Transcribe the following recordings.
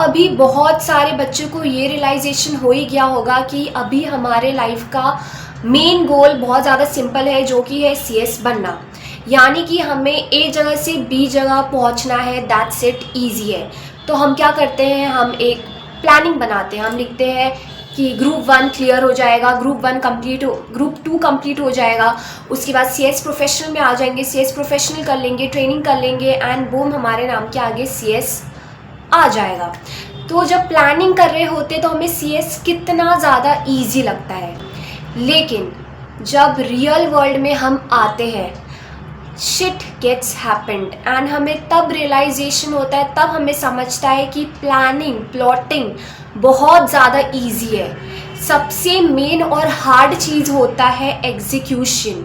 अभी बहुत सारे बच्चों को ये रियलाइजेशन हो ही गया होगा कि अभी हमारे लाइफ का मेन गोल बहुत ज़्यादा सिंपल है, जो कि है सीएस बनना। यानी कि हमें ए जगह से बी जगह पहुंचना है, दैट्स इट, ईजी है। तो हम क्या करते हैं, हम एक प्लानिंग बनाते हैं। हम लिखते हैं कि ग्रुप 1 क्लियर हो जाएगा, ग्रुप 2 कंप्लीट हो जाएगा, उसके बाद सीएस प्रोफेशनल में आ जाएंगे, सीएस प्रोफेशनल कर लेंगे, ट्रेनिंग कर लेंगे एंड बूम, हमारे नाम के आगे सीएस आ जाएगा। तो जब प्लानिंग कर रहे होते तो हमें सीएस कितना ज़्यादा इजी लगता है, लेकिन जब रियल वर्ल्ड में हम आते हैं, शिट गेट्स हैपेंड एंड हमें तब रियलाइजेशन होता है, तब हमें समझता है कि प्लॉटिंग बहुत ज़्यादा इजी है। सबसे मेन और हार्ड चीज़ होता है एग्जीक्यूशन,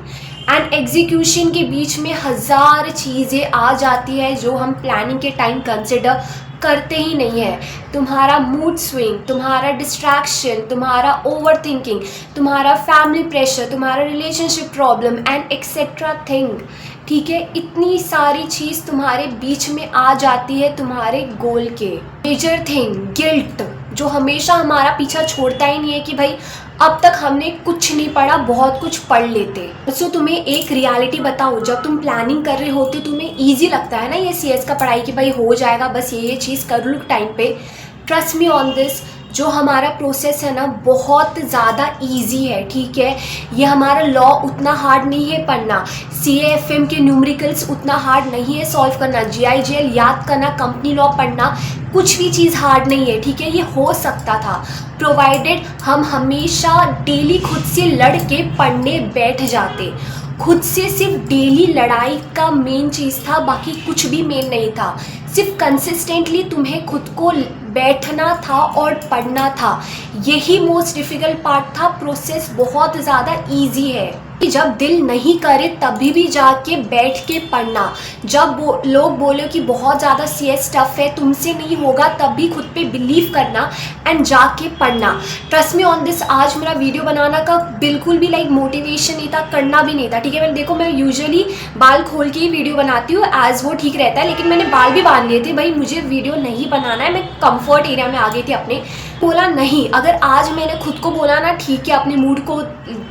एंड एग्जीक्यूशन के बीच में हज़ार चीज़ें आ जाती है जो हम प्लानिंग के टाइम कंसिडर करते ही नहीं है। तुम्हारा मूड स्विंग, तुम्हारा डिस्ट्रैक्शन, तुम्हारा ओवर थिंकिंग, तुम्हारा फैमिली प्रेशर, तुम्हारा relationship problem and etcetera thing, ठीक है, इतनी सारी चीज़ तुम्हारे बीच में आ जाती है तुम्हारे गोल के। मेजर थिंग गिल्ट, जो हमेशा हमारा पीछा छोड़ता ही नहीं है कि भाई अब तक हमने कुछ नहीं पढ़ा, बहुत कुछ पढ़ लेते। सो तुम्हें एक रियलिटी बताऊं, जब तुम प्लानिंग कर रहे होते तुम्हें इजी लगता है ना ये सीएस का पढ़ाई कि भाई हो जाएगा, बस ये चीज़ कर लूँ टाइम पे। ट्रस्ट मी ऑन दिस, जो हमारा प्रोसेस है ना बहुत ज़्यादा इजी है, ठीक है। ये हमारा लॉ उतना हार्ड नहीं है पढ़ना, CAFM के न्यूमेरिकल्स उतना हार्ड नहीं है सॉल्व करना, GIGL याद करना, कंपनी लॉ पढ़ना, कुछ भी चीज़ हार्ड नहीं है, ठीक है। ये हो सकता था प्रोवाइडेड हम हमेशा डेली खुद से लड़ के पढ़ने बैठ जाते। खुद से सिर्फ डेली लड़ाई का मेन चीज़ था, बाकी कुछ भी मेन नहीं था। सिर्फ कंसिस्टेंटली तुम्हें खुद को बैठना था और पढ़ना था, यही मोस्ट डिफ़िकल्ट पार्ट था। प्रोसेस बहुत ज़्यादा इजी है कि जब दिल नहीं करे तभी भी जाके बैठ के पढ़ना। जब लोग बोले कि बहुत ज़्यादा सीएस टफ है, तुमसे नहीं होगा, तब भी खुद पे बिलीव करना एंड जाके पढ़ना। ट्रस्ट मी ऑन दिस, आज मेरा वीडियो बनाना का बिल्कुल भी मोटिवेशन नहीं था, करना भी नहीं था, ठीक है। मैंने देखो, मैं यूजुअली बाल खोल के ही वीडियो बनाती हूँ, एज वो ठीक रहता है, लेकिन मैंने बाल भी बांध लिए थे, भाई मुझे वीडियो नहीं बनाना है, मैं कंफर्ट एरिया में आ गई थी अपने। बोला नहीं, अगर आज मैंने खुद को बोला ना ठीक है अपने मूड को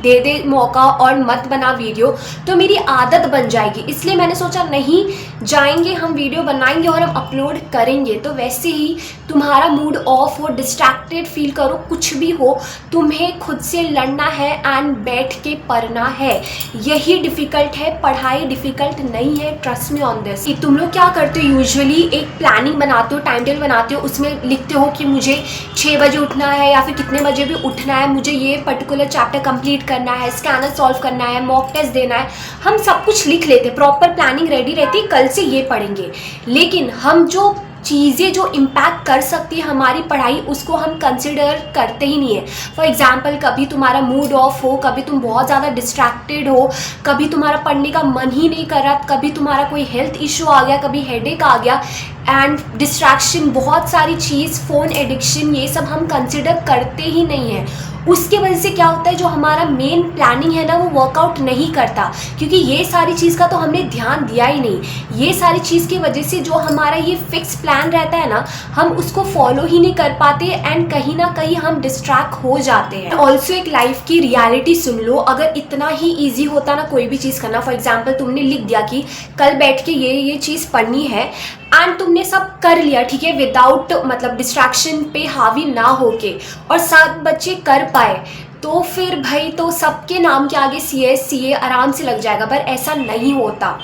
दे मौका और मत बना वीडियो, तो मेरी आदत बन जाएगी। इसलिए मैंने सोचा नहीं, जाएंगे हम वीडियो बनाएंगे और हम अपलोड करेंगे। तो वैसे ही तुम्हारा मूड ऑफ हो, डिस्ट्रैक्टेड फील करो, कुछ भी हो, तुम्हें खुद से लड़ना है एंड बैठ के पढ़ना है। यही डिफ़िकल्ट है, पढ़ाई डिफ़िकल्ट नहीं है, ट्रस्ट मी ऑन दिस। तुम लोग क्या करते हो, यूजुअली एक प्लानिंग बनाते हो, टाइम टेबल बनाते हो, उसमें लिखते हो कि मुझे 6 बजे उठना है या फिर कितने बजे भी उठना है, मुझे ये पर्टिकुलर चैप्टर कंप्लीट करना है, स्कैनर सॉल्व करना है, मॉक टेस्ट देना है। हम सब कुछ लिख लेते, प्रॉपर प्लानिंग रेडी रहती, कल से ये पढ़ेंगे। लेकिन हम जो चीज़ें जो इम्पैक्ट कर सकती है हमारी पढ़ाई, उसको हम कंसिडर करते ही नहीं है। फॉर एग्जांपल, कभी तुम्हारा मूड ऑफ हो, कभी तुम बहुत ज़्यादा डिस्ट्रैक्टेड हो, कभी तुम्हारा पढ़ने का मन ही नहीं कर रहा, कभी तुम्हारा कोई हेल्थ इशू आ गया, कभी हेडेक आ गया एंड डिस्ट्रैक्शन, बहुत सारी चीज़, फ़ोन एडिक्शन, ये सब हम कंसिडर करते ही नहीं है। उसके वजह से क्या होता है, जो हमारा मेन प्लानिंग है ना वो वर्कआउट नहीं करता, क्योंकि ये सारी चीज़ का तो हमने ध्यान दिया ही नहीं। ये सारी चीज़ की वजह से जो हमारा ये फिक्स प्लान रहता है ना, हम उसको फॉलो ही नहीं कर पाते एंड कहीं ना कहीं हम डिस्ट्रैक्ट हो जाते हैं। ऑल्सो एक लाइफ की रियलिटी सुन लो, अगर इतना ही ईजी होता ना कोई भी चीज़ करना, फॉर एग्जाम्पल तुमने लिख दिया कि कल बैठ के ये चीज़ पढ़नी है एंड तुमने सब कर लिया, ठीक है, विदाउट मतलब डिस्ट्रैक्शन पे हावी ना होके, और सब बच्चे कर पाए, तो फिर भाई तो सबके नाम के आगे सीएस CA आराम से लग जाएगा। पर ऐसा नहीं होता।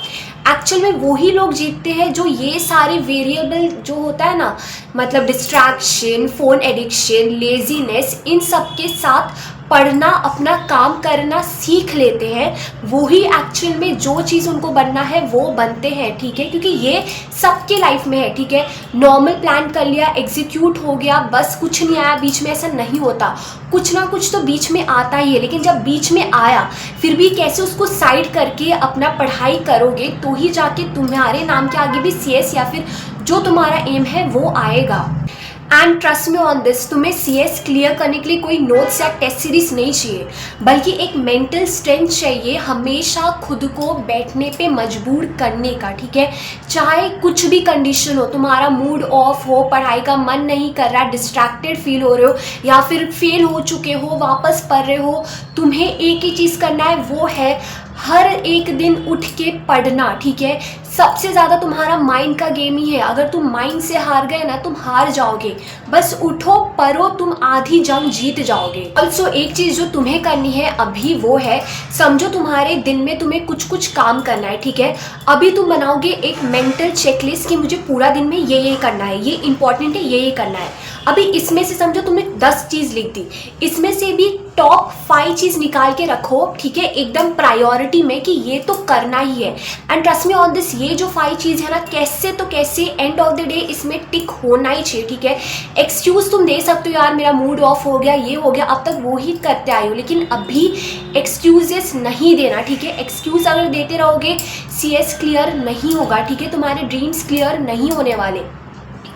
एक्चुअल में वही लोग जीतते हैं जो ये सारे वेरिएबल जो होता है ना, मतलब डिस्ट्रैक्शन, फ़ोन एडिक्शन, लेजीनेस, इन सब के साथ पढ़ना, अपना काम करना सीख लेते हैं। वही एक्चुअल में जो चीज़ उनको बनना है वो बनते हैं, ठीक है, क्योंकि ये सबके लाइफ में है, ठीक है। नॉर्मल प्लान कर लिया, एग्जीक्यूट हो गया, बस कुछ नहीं आया बीच में, ऐसा नहीं होता। कुछ ना कुछ तो बीच में आता ही है, लेकिन जब बीच में आया फिर भी कैसे उसको साइड करके अपना पढ़ाई करोगे, तो ही जाके तुम्हारे नाम के आगे भी CS या फिर जो तुम्हारा एम है वो आएगा। And trust me on this, तुम्हें CS क्लियर करने के लिए कोई नोट्स या टेस्ट सीरीज नहीं चाहिए, बल्कि एक मेंटल स्ट्रेंथ चाहिए हमेशा खुद को बैठने पे मजबूर करने का, ठीक है। चाहे कुछ भी कंडीशन हो, तुम्हारा मूड ऑफ हो, पढ़ाई का मन नहीं कर रहा, डिस्ट्रैक्टेड फील हो रहे हो, या फिर फेल हो चुके हो, वापस पढ़ रहे हो, तुम्हें एक ही चीज़ करना है, वो है हर एक दिन उठ के पढ़ना, ठीक है। सबसे ज़्यादा तुम्हारा माइंड का गेम ही है। अगर तुम माइंड से हार गए ना, तुम हार जाओगे। बस उठो, पढ़ो, तुम आधी जंग जीत जाओगे। ऑल्सो एक चीज़ जो तुम्हें करनी है अभी, वो है, समझो तुम्हारे दिन में तुम्हें कुछ कुछ काम करना है, ठीक है। अभी तुम बनाओगे एक मेंटल चेकलिस्ट कि मुझे पूरा दिन में ये करना है, ये इंपॉर्टेंट है, ये करना है। अभी इसमें से समझो तुमने 10 चीज़ लिख दी, इसमें से भी टॉप 5 चीज़ निकाल के रखो, ठीक है, एकदम प्रायोरिटी में कि ये तो करना ही है। And trust me on this, ये जो 5 चीज़ है ना, कैसे तो कैसे एंड ऑफ द डे इसमें टिक होना ही चाहिए, ठीक है। एक्सक्यूज तुम दे सकते हो, यार मेरा मूड ऑफ हो गया, ये हो गया, अब तक वो ही करते आए हो, लेकिन अभी एक्सक्यूजेस नहीं देना, ठीक है। एक्सक्यूज अगर देते रहोगे, CS क्लियर नहीं होगा, ठीक है, तुम्हारे ड्रीम्स क्लियर नहीं होने वाले।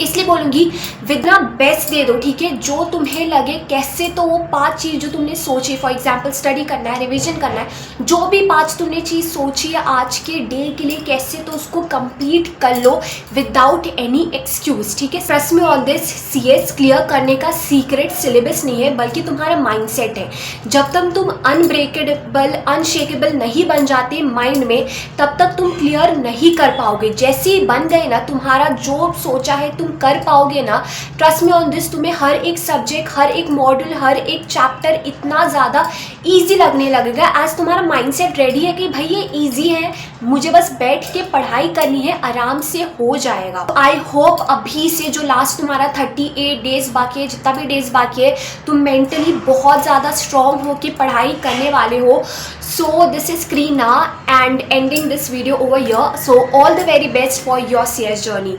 इसलिए बोलूँगी विदना बेस्ट दे दो, ठीक है, जो तुम्हें लगे। कैसे तो वो 5 चीज़ जो तुमने सोची, फॉर एग्जांपल स्टडी करना है, रिवीजन करना है, जो भी 5 तुमने चीज़ सोची है आज के डे के लिए, कैसे तो उसको कंप्लीट कर लो विदाउट एनी एक्सक्यूज, ठीक है। Trust me on this, CS clear करने का सीक्रेट सिलेबस नहीं है, बल्कि तुम्हारा माइंडसेट है। जब तक तुम अनब्रेकेबल, अनशेकेबल नहीं बन जाते माइंड में, तब तक तुम क्लियर नहीं कर पाओगे। जैसे ही बन गए ना, तुम्हारा जो सोचा है तुम कर पाओगे ना, ट्रस्ट मी ऑन दिस, तुम्हें हर एक सब्जेक्ट, हर एक मॉड्यूल, हर एक चैप्टर इतना ज़्यादा इजी लगने लगेगा। आज तुम्हारा माइंडसेट रेडी है कि भाई ये इजी है, मुझे बस बैठ के पढ़ाई करनी है, आराम से हो जाएगा। आई होप अभी से जो लास्ट तुम्हारा 38 डेज बाकी है, जितना भी डेज बाकी है, तुम मेंटली बहुत ज़्यादा स्ट्रॉन्ग हो कि पढ़ाई करने वाले हो। So this is Kreena and ending this video over here. So all the very best for your CS journey.